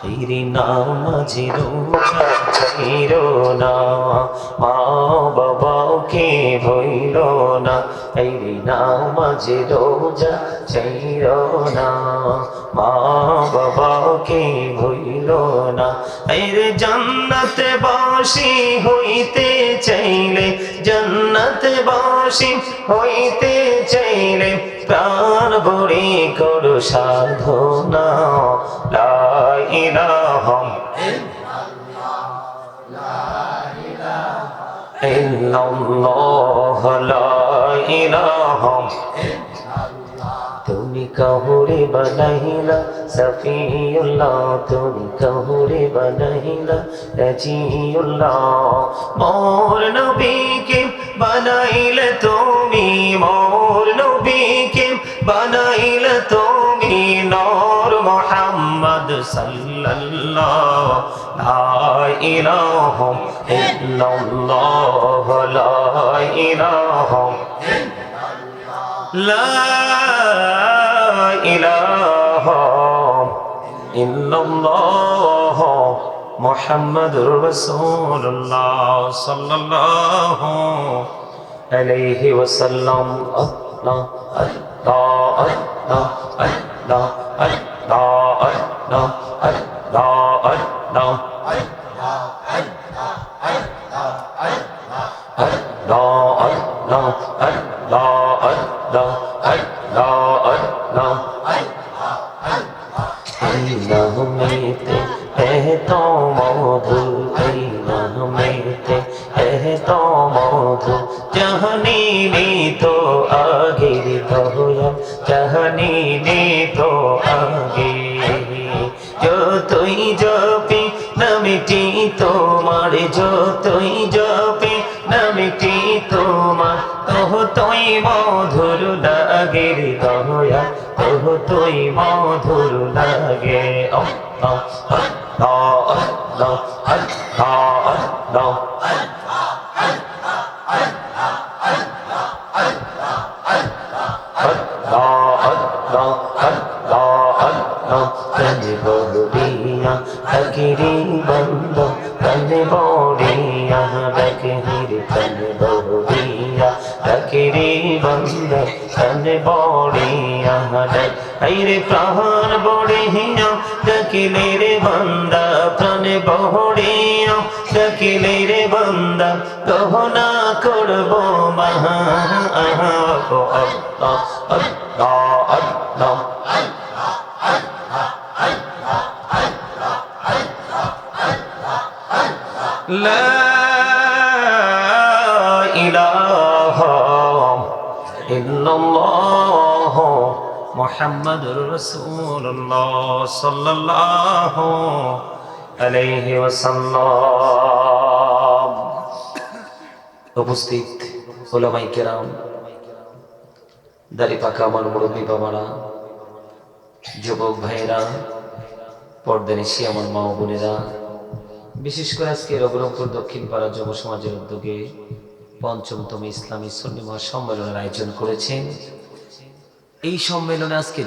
তেরি নামাজে রোজা ছাইরো না, মা বাবাকে ভইলো না। তেরি নামাজে রোজা ছাইরো না, মা বাবাকে ভইলো না। এরে জান্নাতে বাসী হইতে চাইলে, জান্নাতে বাসী হইতে চাইলে প্রাণ ভরে করো সাধনা। লা ইলাহা ইল্লাল্লাহ, লা ইলাহা। তুমি কাহুরে বানাইলা সফিউল্লাহ, তুমি কাহুরে বানাইলা রাজিউল্লাহ। মোর নবীকে বানাইলে তুমি, মোর নবীকে বানাইলে তুমি নূর মুহাম্মদ সাল্লাল্লাহ। লা ইলাহা ইল্লাল্লাহ, লা ইলাহা লা ইলাহা ইল্লাল্লাহ মুহাম্মাদুর রাসূলুল্লাহ সাল্লাল্লাহু আলাইহি ওয়াসাল্লাম। আল্লাহ আল্লাহ আল্লাহ আল্লাহ আল্লাহ আল্লাহ আল্লাহ আল্লাহ নামেতে है तो मधु, नामेते है तो मधु। जहनी ने तो आगे होया, जहनी ने तो आगे। जो तुई जपे नमिटी তোমার, जो तुई जपे नमिटी তোমার। তোহ তুই মধুর লাগে রে দয়া, তোহ তুই মধুর লাগে। Allah Allah Allah Allah Allah तने बोलिया अगिरी बंदो, तने बोलिया रखीरे, तने बोलिया अगिरी बंदो, तने बोलिया रे प्राण बोलिया डकिले रे बंदा, प्राण बोलिया डकिले रे बंदा। गहना करबो महा अल्लाह अल्लाह अल्लाह লা ইলাহা ইল্লাল্লাহ মুহাম্মাদুর রাসূলুল্লাহ সাল্লাল্লাহু আলাইহি ওয়াসাল্লাম। উপস্থিত উলামায়ে কেরাম, দাড়ি পাকা আমার মুরব্বী বাবারা, যুবক ভাইরা, পর্দানিশী আমার মা ও বোনেরা, বিশেষ করে আজকে রঘুরামপুর দক্ষিণ পাড়া যুব সমাজের উদ্যোগে পঞ্চমতম ইসলামী সুন্নি মহাসম্মেলনের আয়োজন করেছেন। এই সম্মেলনে আজকে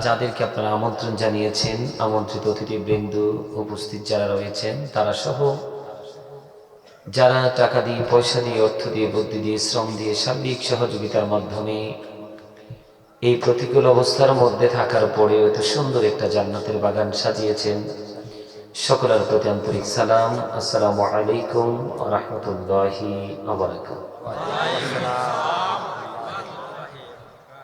যাদেরকে আপনারা আমন্ত্রণ জানিয়েছেন, আমন্ত্রিত অতিথিবৃন্দ, উপস্থিত যারা রয়েছেন তারা সহ যারা টাকা দিয়ে, পয়সা দিয়ে, অর্থ দিয়ে, বুদ্ধি দিয়ে, শ্রম দিয়ে, সার্বিক সহযোগিতার মাধ্যমে এই প্রতিকূল অবস্থার মধ্যে থাকার পরেও এত সুন্দর একটা জান্নাতের বাগান সাজিয়েছেন, সকলের প্রতি আন্তরিক সালাম। আসসালামু আলাইকুম ওয়া রাহমাতুল্লাহি ওয়া বারাকাতুহু।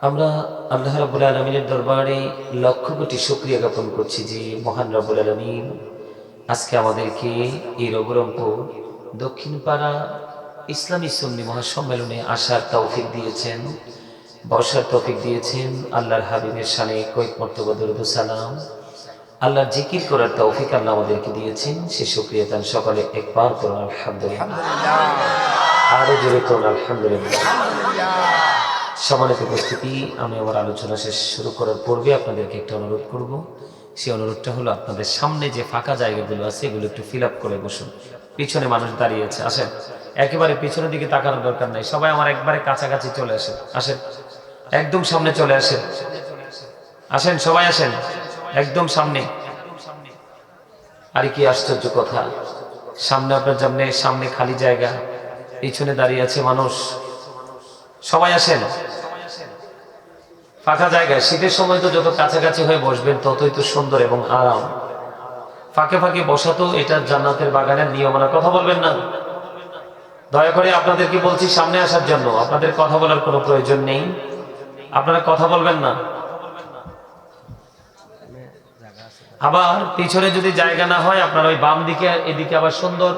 আমরা আল্লাহ রাব্বুল আলামিনের দরবারে লক্ষ কোটি শুকরিয়া জ্ঞাপন করছি যে মহান রাব্বুল আলামিন আজকে আমাদেরকে এই রঘুরামপুর দক্ষিণ পাড়া ইসলামী সুন্নি মহাসম্মেলনে আসার তৌফিক দিয়েছেন, বসার তৌফিক দিয়েছেন। আল্লাহর হাবিবের শানে কয়েক মর্তবা দরুদ ও সালাম, আল্লাহর জিকির করার তৌফিক আল্লাহ আমাদেরকে দিয়েছেন। সে শুকরিয়া তান সকলে একবার করুন আলহামদুলিল্লাহ, আরো জোরে করুন আলহামদুলিল্লাহ। সম্মানিত উপস্থিতি, আমি আমার আলোচনা শেষ শুরু করার পূর্বে আপনাদেরকে একটা অনুরোধ করব। সেই অনুরোধটা হলো, আপনাদের সামনে যে ফাঁকা জায়গাগুলো আছে এগুলো একটু ফিল আপ করে বসুন। পিছনে মানুষ দাঁড়িয়ে আছে, আসেন একেবারে পিছনের দিকে তাকানোর দরকার নাই, সবাই আমার একবারে কাছাকাছি চলে আসেন, আসেন একদম সামনে চলে আসেন, আসেন সবাই আসেন, একদম সামনে। আর কি আশ্চর্য কথা, সামনে আপনার সামনে খালি জায়গা, পিছনে দাঁড়িয়ে আছে মানুষ। সবাই আসেন, ফাঁকা জায়গায়। শীতের সময় তো যত কাছাকাছি হয়ে বসবেন ততই তো সুন্দর এবং আরাম। ফাঁকে ফাঁকে বসা তো এটা জান্নাতের বাগানের নিয়ম। না কথা বলবেন না, দয়া করে আপনাদেরকে বলছি সামনে আসার জন্য। আপনাদের কথা বলার কোনো প্রয়োজন নেই, আপনারা কথা বলবেন না। আবার পিছনে যদি জায়গা না হয়, আপনারা ওই বাম দিকে, এদিকে আবার সুন্দর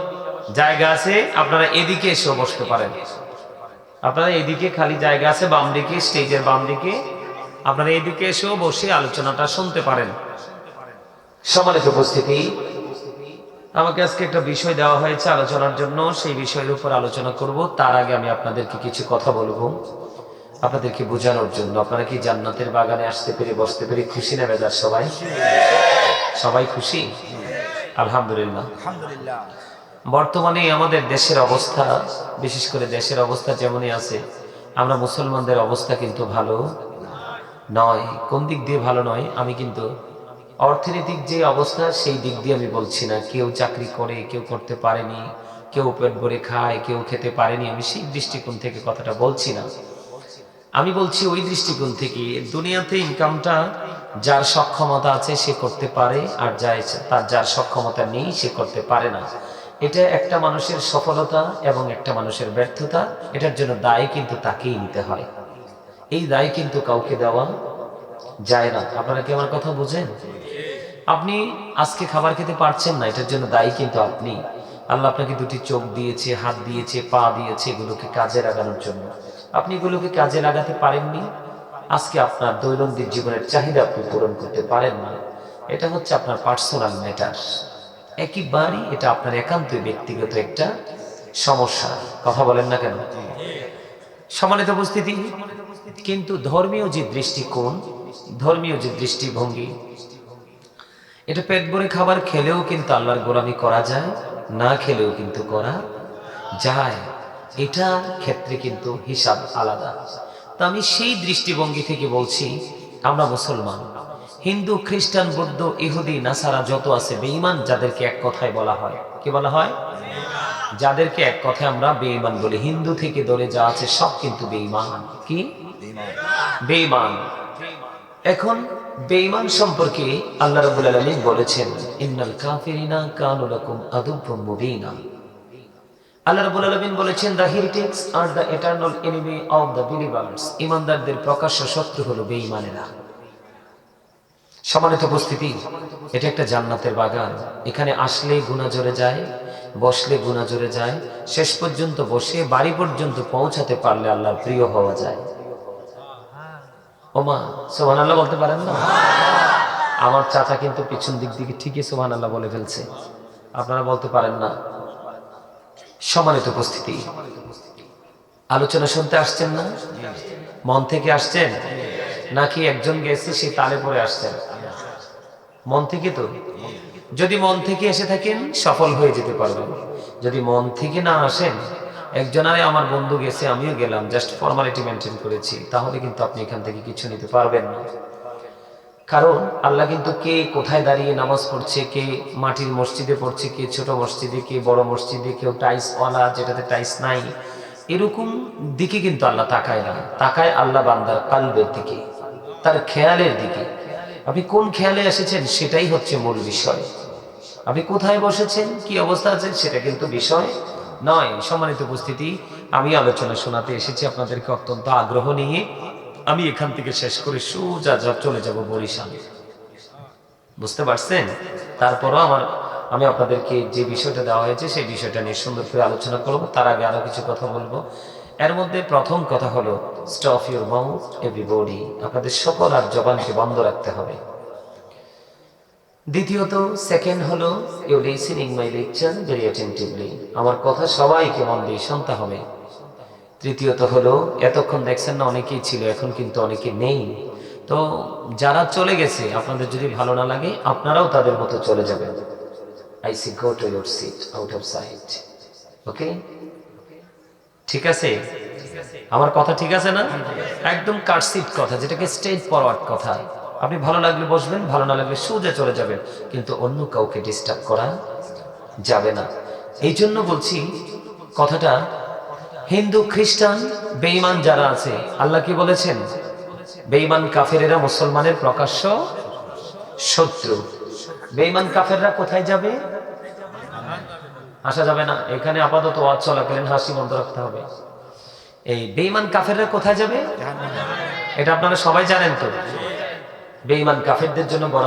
জায়গা আছে, আপনারা এদিকে এসেও বসতে পারেন। আপনারা এদিকে খালি জায়গা আছে, বাম দিকে, স্টেজের বাম দিকে, আপনারা এদিকে এসেও বসে আলোচনাটা শুনতে পারেন। সম্মানিত উপস্থিতি, আমাকে আজকে একটা বিষয় দেওয়া হয়েছে আলোচনার জন্য, সেই বিষয়ের উপর আলোচনা করব। তার আগে আমি আপনাদেরকে কিছু কথা বলবো, আপনাদেরকে বোঝানোর জন্য। আপনারা কি জান্নাতের বাগানে আসতে পেরে, বসতে পেরে খুশি না বেজার? সবাই সবাই খুশি? আলহামদুলিল্লাহ। বর্তমানে আমাদের দেশের অবস্থা, বিশেষ করে দেশের অবস্থা যেমনই আছে, আমরা মুসলমানদের অবস্থা কিন্তু ভালো নয়। কোন দিক দিয়ে ভালো নয়? আমি কিন্তু অর্থনৈতিক যে অবস্থা সেই দিক দিয়ে আমি বলছি না। কেউ চাকরি করে, কেউ করতে পারেনি, কেউ পেট ভরে খায়, কেউ খেতে পারেনি। আমি সেই দৃষ্টিকোণ থেকে কথাটা বলছি না। আমি বলছি ওই দৃষ্টিকোণ থেকে, দুনিয়াতে ইনকামটা যার সক্ষমতা আছে সে করতে পারে, আর যার সক্ষমতা নেই সে করতে পারে না। এটা একটা মানুষের সফলতা এবং একটা মানুষের ব্যর্থতা। এটার জন্য দায় কিন্তু তাকেই নিতে হয়। এই দায় কিন্তু কাউকে দেওয়া যায় না। আপনারা কি আমার কথা বুঝেন? আপনি আজকে খাবার খেতে পারছেন না, এটার জন্য দায়ী কিন্তু আপনি। আল্লাহ আপনাকে দুটি চোখ দিয়েছে, হাত দিয়েছে, পা দিয়েছে, এগুলোকে কাজে লাগানোর জন্য। আপনি এগুলোকে কাজে লাগাতে পারেননি, আজকে আপনার দৈনন্দিন জীবনের চাহিদা আপনি পূরণ করতে পারেন না। এটা হচ্ছে আপনার পার্সোনাল ম্যাটার, একেবারেই এটা আপনার একান্তই ব্যক্তিগত একটা সমস্যা। কথা বলেন না কেন? সম্মানিত উপস্থিতি, কিন্তু ধর্মীয় যে দৃষ্টিকোণ, ধর্মীয় যে দৃষ্টিভঙ্গি, এটা পেট ভরে খাবার খেলেও কিন্তু আল্লাহর গোলামি করা যায়, না খেলেও কিন্তু করা যায়। এটার ক্ষেত্রে কিন্তু হিসাব আলাদা। তো আমি সেই দৃষ্টিভঙ্গি থেকে বলছি, আমরা মুসলমান, হিন্দু, খ্রিস্টান, বৌদ্ধ, ইহুদি, নাসারা যত আছে বেঈমান, যাদেরকে এক কথায় বলা হয়, কি বলা হয়? যাদেরকে এক কথায় আমরা বেঈমান বলি। হিন্দু থেকে ধরে যা আছে সব কিন্তু বেঈমান। কি বেঈমান? এখন বেঈমান সম্পর্কে আল্লাহ রাব্বুল আলামিন বলেছেন, ইন্নাল কাফিরিনা কানু লাকুম আদুব্বুম মুবিনা। আল্লাহ রাব্বুল আলামিন বলেছেন, the heretics are the eternal enemy of the believers. ঈমানদারদের প্রকাশ্য শত্রু হলো বেঈমানেরা। সম্মানিত উপস্থিতি, এটা একটা জান্নাতের বাগান। এখানে আসলে গুনাহ ঝরে যায়, বসলে গুনাহ ঝরে যায়, শেষ পর্যন্ত বসে বাড়ি পর্যন্ত পৌঁছাতে পারলে আল্লাহর প্রিয় হওয়া যায়। ওমা সুবহানাল্লাহ বলতে পারেন না? আমার চাচা কিন্তু পিছন দিক থেকে ঠিকই সুবহানাল্লাহ বলে ফেলছে, আপনারা বলতে পারেন না। সম্মানিত উপস্থিতি, আলোচনা শুনতে আসছেন না? মন থেকে আসছেন নাকি একজন গেছে সে তালে পড়ে আসছেন? মন থেকে তো। যদি মন থেকে এসে থাকেন সফল হয়ে যেতে পারবেন। যদি মন থেকে না আসেন, একজনারে আমার বন্ধু গেছে, আমিও গেলাম, জাস্ট ফর্মালিটি মেনটেন করেছি, তাহলে কিন্তু আপনি এখান থেকে কিছু নিতে পারবেন না। কারণ আল্লাহ কিন্তু কে কোথায় দাঁড়িয়ে নামাজ পড়ছে, কে মাটির মসজিদে পড়ছে, কে ছোট মসজিদে, কে বড় মসজিদে, কেউ টাইলসওয়ালা যেটাতে টাইলস নাই, এরকম দিকে কিন্তু আল্লাহ তাকায় না। তাকায় আল্লাহ বান্দার কালবের দিকে, তার খেয়ালের দিকে। আপনি কোন খেয়ালে এসেছেন সেটাই হচ্ছে মূল বিষয়। আপনি কোথায় বসেছেন, কি অবস্থা আছেন, সেটা কিন্তু বিষয় নয়। সম্মানিত উপস্থিতি, আমি আলোচনা শোনাতে এসেছি আপনাদেরকে অত্যন্ত আগ্রহ নিয়ে। আমি এখান থেকে শেষ করে সোজা চলে যাব বরিশাল, বুঝতে পারছেন? তারপরও আমি আপনাদেরকে যে বিষয়টা দেওয়া হয়েছে সেই বিষয়টা নিয়ে সুন্দর করে আলোচনা করব। তার আগে আরো কিছু কথা বলবো। এর মধ্যে প্রথম কথা হলো, স্টপ ইউর মাউথ এভরিবডি। আপনাদের সকল আর জবানকে বন্ধ রাখতে হবে। দ্বিতীয়ত, সেকেন্ড হলো, you listening my lecture very attentively. আমার কথা সবাইকে মন দিয়ে শুনতে হবে। তৃতীয়ত হলো, এতক্ষণ দেখছেন না অনেকেই ছিল, এখন কিন্তু অনেকে নেই। তো যারা চলে গেছে, আপনাদের যদি ভালো না লাগে আপনারাও তাদের মতো চলে যাবেন। I say go to your seat out of sight. ওকে, ঠিক আছে? আমার কথা ঠিক আছে না? একদম কাটসিট কথা, যেটাকে স্ট্রেট ফরওয়ার্ড কথা। আপনি ভালো লাগলে বসবেন, ভালো না লাগলে সোজা চলে যাবেন, কিন্তু অন্য কাউকে ডিস্টার্ব করা যাবে না। এই জন্য বলছি কথাটা, হিন্দু খ্রিস্টান বেঈমান যারা আছে, আল্লাহ কি বলেছেন? বেঈমান কাফেরেরা মুসলমানের প্রকাশ্য শত্রু। বেঈমান কাফেররা কোথায় যাবে? আসা যাবে না, এখানে আপাতত ওয়াজ চলাকালীন হাসি বন্ধ রাখতে হবে। এই বেঈমান কাফেররা কোথায় যাবে? এটা আপনারা সবাই জানেন তো। বেঈমান কাফেরদের জন্য বড়